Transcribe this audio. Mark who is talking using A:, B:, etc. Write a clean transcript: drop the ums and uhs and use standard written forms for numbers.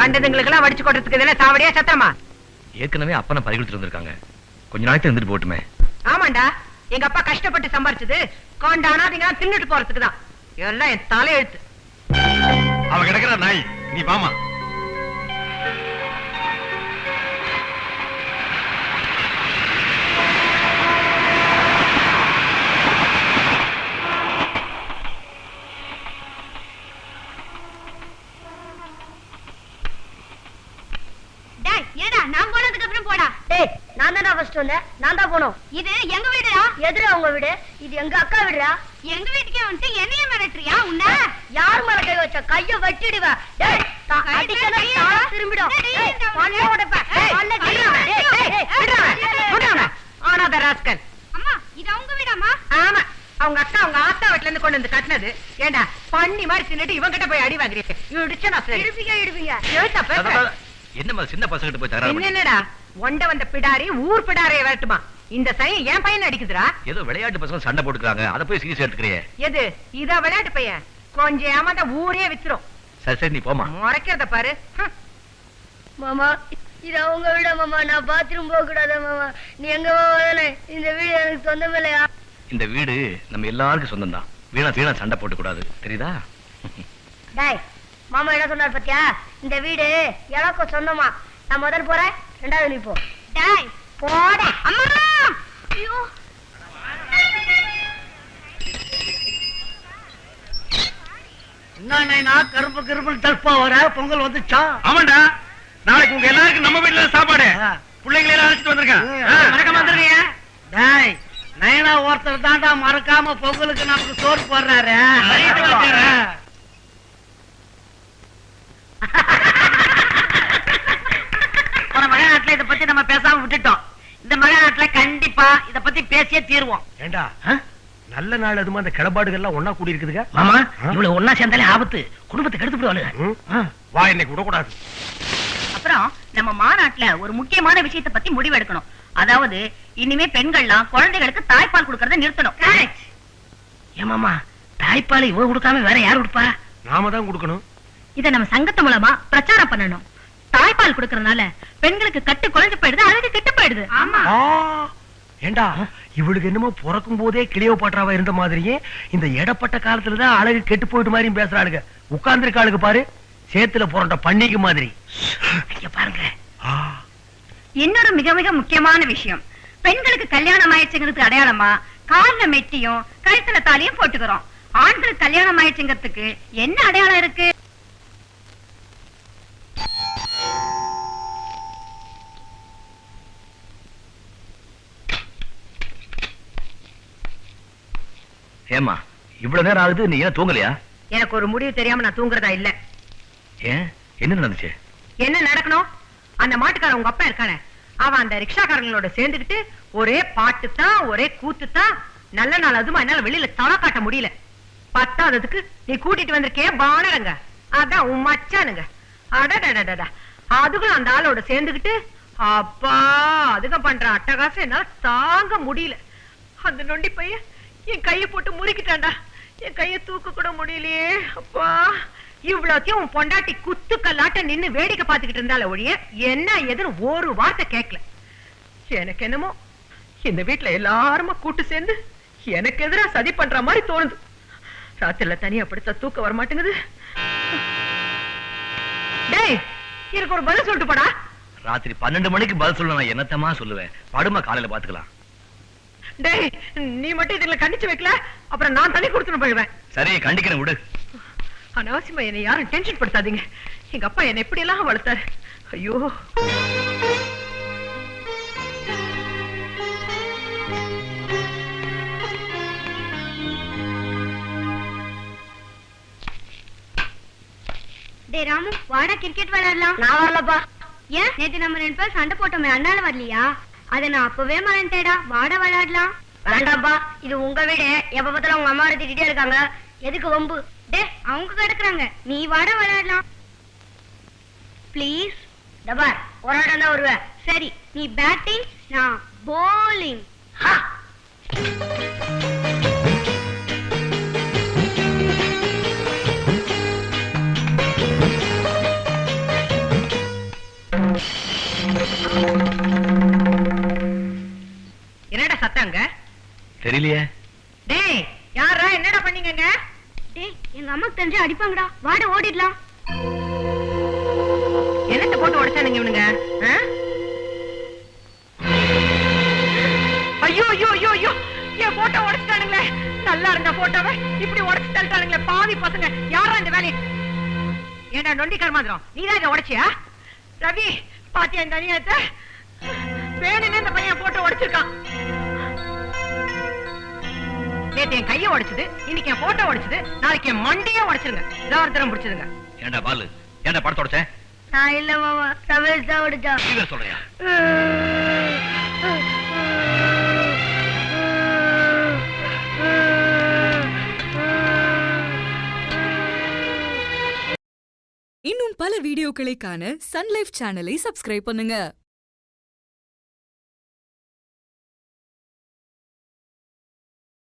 A: கண்டதுங்களுக்கு எல்லாம் வடிச்சு கொட்டுறதுக்கு இதெல்லாம் சாவடியா சத்தமா?
B: ஏற்கனவே அப்பனை பறி கொடுத்துட்டு வந்திருக்காங்க, கொஞ்ச நாளைக்கு இருந்துட்டு போட்டுமே.
A: ஆமாண்டா, எங்க அப்பா கஷ்டப்பட்டு சம்பாரிச்சது கொண்டானாதீங்க தின்னுட்டு போறதுக்கு தான். எல்லாம் என் தலையெழுத்து.
B: அவ கிடக்குற நாய், நீ வாமா.
C: நான் போனதுக்கு அப்புறம் போடா.
D: டேய், நான் தான்டா ஃபர்ஸ்ட் வந்தேன், நான் தான் போணும்.
C: இது எங்க வீடுடா.
D: எதுடா உங்க வீடு? இது எங்க அக்கா வீடுடா.
C: எங்க வீட்டுக்கே வந்து என்னைய மிரட்டுறியா? உன்ன
D: யார் மேல கை வச்ச? கைய வெட்டிடுவ. டேய், அடிச்சனா தாள திரும்பிடும். டேய், பண்ண உடைப்ப. பண்ண திரும்ப. டேய்,
A: விடுறா. ஆனாத ராஸ்கல்.
C: அம்மா, இது அவங்க வீடாமா?
A: ஆமா, அவங்க அக்கா அவங்க ஆத்தா வீட்ல இருந்து கொண்டு வந்து கட்டினது. ஏண்டா பண்ணி மாதிரி தின்னுட்டு இவன் கிட்ட போய் அடி வாங்குறீங்க. இடிச்சு நான் சரி
D: இடுப்பீங்க.
A: எழுத்தா பேச.
B: என்ன சின்ன பசங்கிட்ட போய் தகராறு?
A: என்னடா ஒண்ட வந்த பிடாரி ஊர் பிடாரைய வரட்டுமா? இந்த சைன் என் பையன் அடிக்குதுடா.
B: ஏதோ விளையாட்டு பசங்க சண்டை போட்டுக்கிறாங்க, அத போய் சீரியஸ் எடுத்துக்கிறியே.
A: எது இதா விளையாட்டு பையன்? கொஞ்சம் ஏமாந்த ஊரே வித்துரும்.
B: சரி சரி, நீ போமா.
A: முறைக்கிறத பாரு.
D: மாமா, இது அவங்க வீடா மாமா? நான் பாத்ரூம் போக கூடாதா மாமா? நீ எங்க வரல? இந்த வீடு எனக்கு சொந்தம் இல்லையா?
B: இந்த வீடு நம்ம எல்லாருக்கும் சொந்தம் தான். வீணா சண்டை போட்டு கூடாது, தெரியுதா?
D: டேய், மாமா என்ன சொன்னார் பத்தியா? இந்த வீடு எனக்கும் சொந்தமா. நான் முதல் போறேன், ரெண்டாவது நீ போ.
C: டேய்,
D: போட.
C: அம்மா. ஐயோ.
E: என்ன கருப்பு தல்பா வர பொங்கல் வந்துச்சா?
B: ஆமாண்டா, நாளைக்கு உங்க எல்லாருக்கும் நம்ம வீட்டுல சாப்பாடு. பிள்ளைங்களை எல்லாம் அழைச்சிட்டு வந்திருக்கேன்.
E: மறக்காம வந்துருங்க. டேய், நயனா ஒருத்தர் தாண்டா மறக்காம பொங்கலுக்கு நமக்கு சோறு போடுறாரு. மகாநாட்டுல இத பத்தி நம்ம பேசாம விட்டுட்டோம். இந்த மகாநாட்டுல கண்டிப்பா இத பத்தி பேசியே தீர்வோம்.
F: ஏண்டா நல்ல நாள் அதுமா அந்த கிளபாடுகள் எல்லாம் ஒன்னா கூடி இருக்குதுங்க.
E: மாமா, இவ்வளவு ஒன்னா சேர்ந்தாலே ஆபத்து. குடும்பத்தை கெடுத்து விடுவாளுங்க.
F: வா, இன்னைக்கு விடக்கூடாது.
G: அப்புறம் நம்ம மாநாட்டுல ஒரு முக்கியமான விஷயத்தை பத்தி முடிவெடுக்கணும். அதாவது இனிமே பெண்கள்லாம் குழந்தைகளுக்கு தாய்ப்பால் கொடுக்கறத நிறுத்தணும்.
E: ஏமாமா, தாய்ப்பால் இவ கொடுக்காம வேற யாரு கொடுப்பா?
F: நாம தான் கொடுக்கணும்.
G: இத நம்ம சங்கத்து மூலமா பிரச்சாரம் பண்ணணும். தாய்ப்பால் கொடுக்கறதுனால பெண்களுக்கு கட்டு குறைஞ்சு போயிடுது, அழகு கெட்டு போயிடுது.
C: ஆமா.
F: ஏண்டா, இவளுக்கு என்னமோ பிறக்கும் போதே கிளியோபாட்ராவா இருந்த மாதிரியே இந்த இடப்பட்ட காலத்துலதான் அழகு கெட்டு போயிட்டு மாதிரியும் பேசுறாளுங்க. உட்கார்ந்துருக்காளுக்கு பாரு, சேத்துல புரண்ட பண்ணிக்கு மாதிரி.
E: பாருங்க.
G: இன்னொரு மிக மிக முக்கியமான விஷயம், பெண்களுக்கு கல்யாணம் ஆயிடுச்சுங்கிறதுக்கு அடையாளமா கால்ல மெட்டியும் கழுத்துல தாலியும் போட்டுக்கிறோம். ஆண்களுக்கு கல்யாணம் ஆயிடுச்சுங்கிறதுக்கு என்ன அடையாளம் இருக்கு?
B: ஏமா, இவ்வளவு நேரம் ஆகுது, நீ ஏன் தூங்கலையா?
A: எனக்கு ஒரு முடிவு தெரியாம நான் தூங்குறதா இல்ல.
B: ஏன், என்ன நடந்துச்சு?
A: என்ன நடக்கணும்? அந்த மாட்டுக்கார உங்க அப்பா இருக்கானே, அவன் அந்த ரிக்ஷாக்காரங்களோட சேர்ந்துகிட்டு ஒரே பாட்டு தான், ஒரே கூத்து தான். நல்ல நாள் அதுமா என்னால வெளியில தலை காட்ட முடியல. பத்தாததுக்கு நீ கூட்டிட்டு வந்திருக்கே பானரங்க, அதான் உன் மச்சானுங்க. அடடடடா, அதுகளும் அந்த ஆளோட சேர்ந்துகிட்டு அப்பா அதுங்க பண்ற அட்டகாசம் என்னால தாங்க முடியல. அந்த நொண்டி பையன் என் கைய போட்டு முறுக்கிட்டான்டா. என் கைய தூக்க கூட முடியலையே. அப்பா, இவ்வளவுத்தையும் உன் பொண்டாட்டி குத்து கல்லாட்ட நின்னு வேடிக்கை பார்த்துக்கிட்டு இருந்தால ஒழிய என்ன எதுன்னு ஒரு வார்த்தை கேட்கல. எனக்கு என்னமோ இந்த வீட்டுல எல்லாருமா கூட்டு சேர்ந்து எனக்கு எதிரா சதி பண்ற மாதிரி தோணுது. ராத்திரில தனியா படுத்தா தூக்க வர மாட்டேங்குது. டேய், எனக்கு ஒரு பதில் சொல்லிட்டு போடா.
B: ராத்திரி 12 மணிக்கு பதில் சொல்ல நான் என்னத்தமா சொல்லுவேன்? படுமா, காலையில பாத்துக்கலாம்.
A: டேய், நீ மட்டும் இதுல கண்டிச்சு வைக்கல, அப்புறம் நான் தண்ணி கொடுத்துட்டு போயிடுவேன்.
B: சரி, கண்டிக்கிறேன், விடு.
A: அனாவசியமா என்னை யாரும் டென்ஷன் படுத்தாதீங்க. எங்க அப்பா என்னை எப்படி எல்லாம் வளர்த்தாரு. ஐயோ,
C: டேய் ராமு, வாடா கிரிக்கெட் விளையாடலாம்.
D: நான் வரலப்பா.
C: ஏன், நேத்து நம்ம 2 பேரும் சண்டை போட்டோமே, அண்ணால வரலையா? அத நான் அப்பவே மறந்துட்டேடா. வாடா விளையாடலாம்.
D: வேண்டாம்ப்பா, இது உங்க வீடு. எப்ப பார்த்தாலும் உங்க அம்மா திட்டிட்டே இருக்காங்க. எதுக்கு வம்பு?
C: டேய், அவங்க கிடக்குறாங்க, நீ வாடா விளையாடலாம். ப்ளீஸ்.
D: டபார், ஒரு ஆட்டம் தான் வருவேன்.
C: சரி, நீ பேட்டிங், நான் bowling.
F: தெரியலையே.
A: டேய் யாரா என்னடா பண்ணீங்க?
C: டேய் எங்க அம்மாக்கு தெரிஞ்சா அடிப்பாங்கடா, வாட ஓடிடலாம்.
A: என்னத்த போட்டு உடைச்சானுங்க இவனுங்க? ஐயோ ஐயோ ஐயோ ஐயோ, என் போட்டோ உடைச்சிட்டானுங்களே. நல்லா இருந்த போட்டோவை இப்படி உடைச்சு தள்ளிட்டானுங்களே பாவி பசங்க. யாரா இந்த வேலையை? ஏண்டா நொண்டிக்கார மாதிரம் நீதான் இதை உடைச்சியா? ரவி பாத்தியா இந்த அநியாயத்தை? வேணுன்னு இந்த பையன் போட்டோ உடைச்சிருக்கான். நேத்து என் கையை உடைச்சது, இன்னைக்கு என் போட்டோ உடைச்சது, நாளைக்கு என் மண்டையே உடைச்சிருங்க. தரம் பிடிச்சதுங்க.
B: ஏண்டா பாலு, ஏண்டா படத்தை உடைச்ச?
D: நான் இல்ல மாமா, ரமேஷ் தான் ஓடிச்சான்.
B: நீ வேற சொல்றியா?
H: இன்னும் பல வீடியோக்களை காண சன் லைஃப் சேனலை சப்ஸ்கிரைப் பண்ணுங்க.